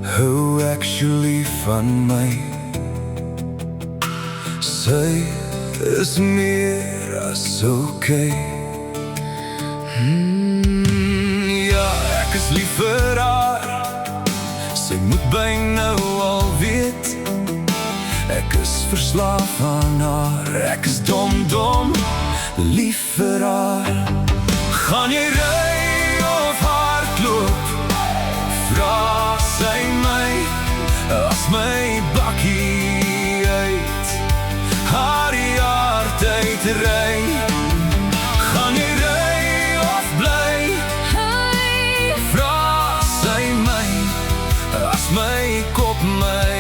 hou actually van my. Sy is meer as okay. Ja, ek is lief vir haar. Sy moet by nou al weet. Ek is verslaaf aan haar. Ek is dom, lief vir haar. Gaan jy ry of hardloop? Vra sy my, as my bakkie uit haar hart uitry. Gaan jy ry of bly? Vra sy my, as my kop my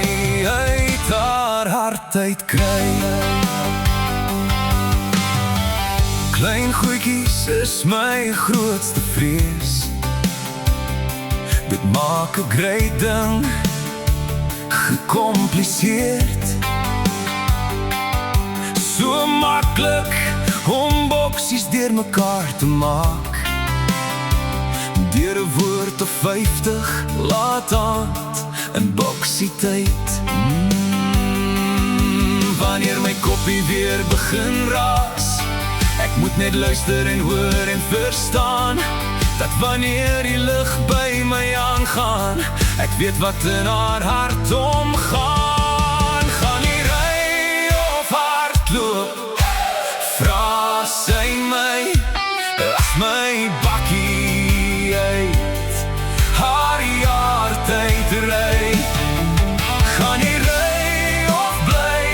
uit haar hart uitkry. Klein goedjies is my grootste vrees. Dit maak 'n groot ding gecompliseerd. So maklik om boksies deur mekaar te maak. Deur 'n woord of 50 laat aand in boksie tyd. Wanneer my koppie weer begin raas, ek moet net luister en hoor en verstaan, dat wanneer die lig by my aangaan, ek weet wat in haar hart omgaan. Gaan nie ry of hardloop? Vra sy my, as my bakkie uit haar hart uitry. Gaan nie ry of bly?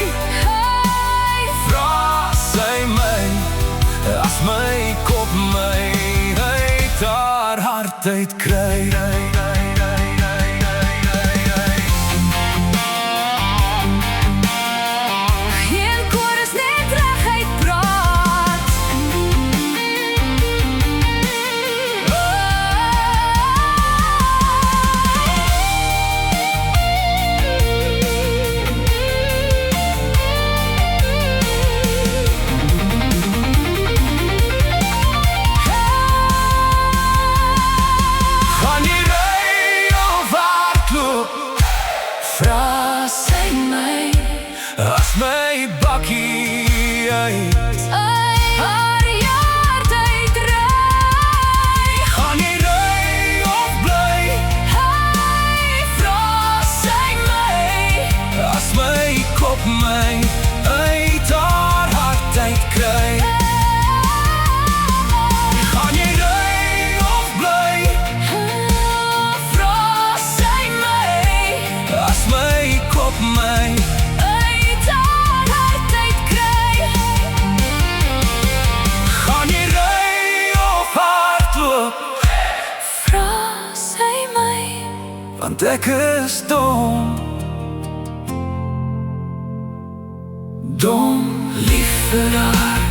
Vra sy my, as my kop my uit haar hart uitkry. Vra sy my, as my bakkie uit haar hart uitry. Gaan jy ry of bly? Vra sy my, as my kop my uit haar hart uitkry. Gaan jy ry of bly? Vra sy my, as my kop my uit haar hart uitkry. Gaan jy ry of hardloop? Vra sy my, want ek is dom, lief vir haar.